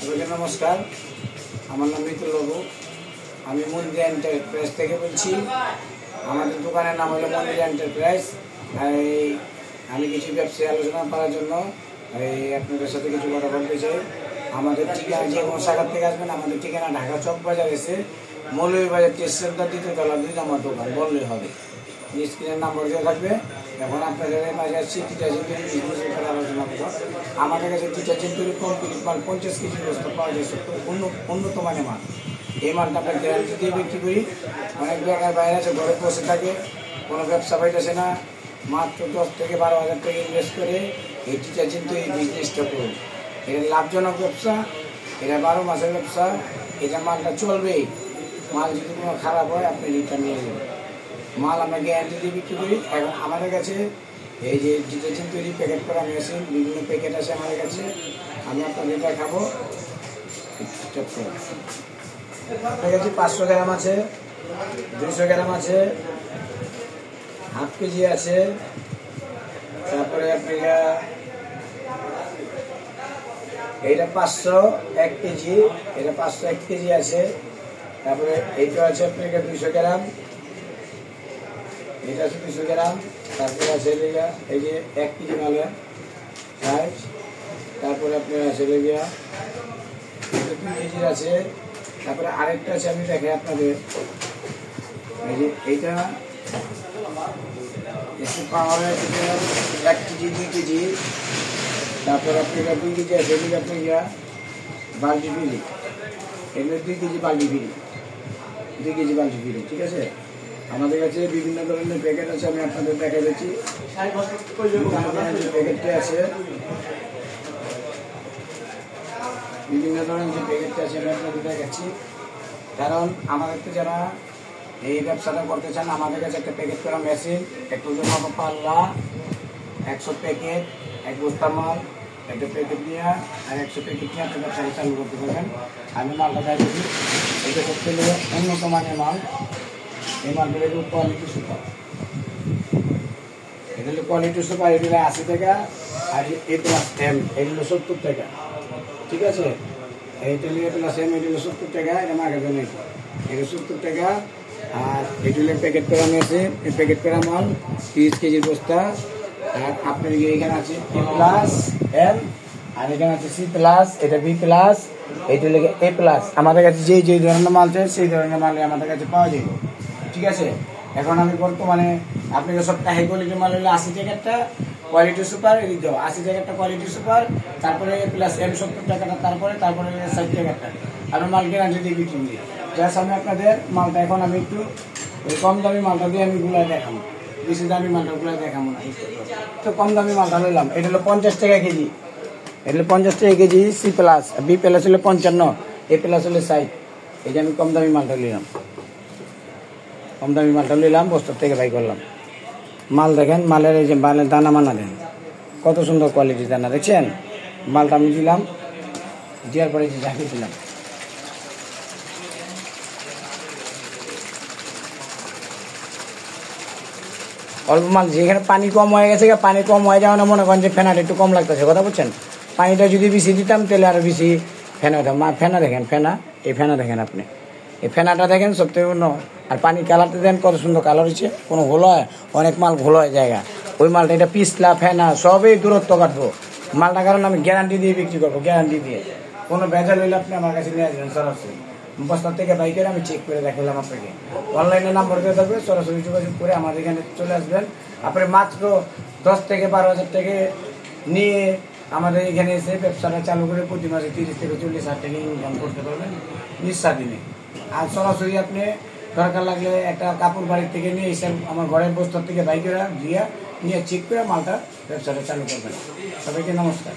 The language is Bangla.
সবাইকে নমস্কার। আমার নাম মিতুল বাবু। আমি মন্দিরা এন্টারপ্রাইজ থেকে বলছি। আমাদের দোকানের নাম হলো মন্দিরা এন্টারপ্রাইজ। আমি কিছু ব্যবসায়ী আলোচনা করার জন্য আপনাদের সাথে কিছু কথা বলতে চাই। আমাদের ঠিকানা, যে কোনো শাখার থেকে আসবেন, আমাদের ঠিকানা ঢাকা চক বাজার এসে মৌলভীবাজার টেস্ট সেন্টার 2য় তলা 2 নম্বর দোকান বললেই হবে। স্ক্রিনের নাম্বার দেওয়া থাকবে। এখন আপনাদের মাঝে আসছি ডিটারজেন্টের বিজনেসের কথা আলোচনা করব। আমাদের কাছে ডিটারজেন্টের কমপ্লিট মাল 50 কেজি বস্তা পাওয়া যায়, উন্নত মানের মাল। এই মালটা আমরা গ্যারান্টি দিয়ে বিক্রি করি। অনেক জায়গায় বাইরে আছে, ঘরে বসে থাকে, কোনো ব্যবসা পাইতেছে না, মাত্র 10 থেকে 12,000 টাকা ইনভেস্ট করে এই ডিটারজেন্টের এই বিজনেসটা করুন। এটা লাভজনক ব্যবসা, এটা 12 মাসের ব্যবসা। এটা মালটা চলবেই। মাল যদি কোনো খারাপ হয় আপনি রিটার্ন নিয়ে যাবেন। মাল আমরা গ্যারান্টি দিয়ে বিক্রি করি। এখন আমাদের কাছে এই যে ডিটারজেন্ট তৈরি প্যাকেট করা মেশিন, বিভিন্ন প্যাকেট আছে আমাদের কাছে। আমি আপনাদের দেখাবো। আমাদের কাছে 500 গ্রাম আছে, 200 গ্রাম আছে, হাফ কেজি আছে, তারপরে আপনারা এইটা 501 কেজি, এটা 501 কেজি আছে। তারপরে এইটা আছে আপনার 200 গ্রাম, এটা আছে 200 গ্রাম। তারপরে আছে এই যে 1 কেজি মালের সাইজ। তারপরে আপনার আছে 2 কেজির আছে। তারপরে আরেকটা আছে, আমি দেখে আপনাদের এই যে এইটা এসে পাওয়া হয় 1 কেজি, 2 কেজি। তারপর আপনার 2 কেজি আছে, এদিকে আপনার বালতি ফিরি, এগুলো 2 কেজি বালতি ফিরি, 2 কেজি বালতি ফিরি। ঠিক আছে, আমাদের কাছে বিভিন্ন ধরনের প্যাকেট আছে, আমি আপনাদের দেখা দিচ্ছি। প্যাকেটটি আছে, বিভিন্ন ধরনের যে প্যাকেটটি আছে আমি আপনাদের দেখাচ্ছি। কারণ আমাদেরকে যারা এই ব্যবসাটা করতে চান, আমাদের কাছে একটা প্যাকেট করা মেশিন, একটু পাল্লা, 100 প্যাকেট, 1 বস্তা মাল, একটা প্যাকেট নিয়ে আর 100 প্যাকেট নিয়ে আপনি ব্যবসাটা চালু করতে পারবেন। আমি মালটা দেখাচ্ছি। এটা সবচেয়ে উন্নত মানের মাল। এই মালগুলো হলো কোয়ালিটি সুপার। এটা হলো কোয়ালিটি সুপার। এগুলো 80 টাকা, আর A+M এগুলো 70 টাকা। ঠিক আছে, এইটা হলো A+M, এগুলো 70 টাকা। এটা মার্কেটে নেই, এটা 70 টাকা। আর এগুলো প্যাকেট করা নিয়েছে, এই প্যাকেট করা মাল 30 কেজির বস্তা। আর আপনার এখানে আছে A+M, আর এখানে আছে C+, এটা B+, এইটা হলো A+। আমাদের কাছে যে ধরনের মাল চাই সেই ধরনের মাল আমাদের কাছে পাওয়া যায়। ঠিক আছে, এখন আমি বর্তমানে আপনাকে সবটা হাই কোয়ালিটির মাল হলে 80 টাকারটা কোয়ালিটি সুপার, এই দাও 80 টাকারটা কোয়ালিটি সুপার। তারপরে A+M 70 টাকাটা, তারপরে 60 টাকারটা। আমি মাল গ্যারান্টি দিয়ে বিক্রি করি। জাস্ট আমি আপনাদের মালটা এখন আমি একটু ওই কম দামি মালটা দিয়ে আমি গুলাই দেখাবো, বেশি দামি মালটা গুলাই দেখাবো না। তো কম দামি মালটা নিলাম, এটা হলো 50 টাকা কেজি, এটা হলো 50 টাকা কেজি। C+, B+ হলো 55, A+ হলো 60। এই যে আমি কম দামি মালটা নিলাম, কম দামি মালটা নিলাম, বস্তার থেকে বাই করলাম। মাল দেখেন, মালের এই যে মালের দানা মানা দেন, কত সুন্দর কোয়ালিটির দানা, দেখছেন? মালটা আমি দিলাম, দেওয়ার পরে যে ঝাঁকি দিলাম। অল্প মাল, যেখানে পানি কম হয়ে গেছে, পানি কম হয়ে যাওয়া না, মনে করেন যে ফেনাটা একটু কম লাগতেছে, কথা বলছেন? পানিটা যদি বেশি দিতাম তাহলে আরো বেশি ফেনা হতাম। ফেনা দেখেন, ফেনা, এই ফেনা দেখেন আপনি, এই ফেনাটা দেখেন সবথেকে অন্য। আর পানি কালারটা দেন, কত সুন্দর কালার হচ্ছে। কোনো ঘোল হয়, অনেক মাল ঘোল হয় জায়গা, ওই মালটা এটা পিছলা ফেনা সবই দূরত্ব কাটবো মালটা। কারণ আমি গ্যারান্টি দিয়ে বিক্রি করবো, গ্যারান্টি দিয়ে। কোনো ভেজাল হইলে আপনি আমার কাছে নিয়ে আসবেন সরাসরি, বস্তার থেকে বাই করে আমি চেক করে দেখালাম আপনাকে। অনলাইনে নাম্বার দিয়ে থাকবে, সরাসরি যোগাযোগ করে আমাদের এখানে চলে আসবেন। আপনি মাত্র 10 থেকে 12,000 টাকা নিয়ে আমাদের এখানে এসে ব্যবসাটা চালু করে প্রতি মাসে 30 থেকে 40,000 টাকা ইনকাম করতে পারবেন নিঃস্বাধীনে। আর সরাসরি আপনি দরকার লাগলে একটা কাপড় বাড়ির থেকে নিয়ে এসে আমার ঘরের বস্তার থেকে বাই করে দিয়ে নিয়ে চেক করে মালটা ব্যবসাটা চালু করবেন। সবাইকে নমস্কার।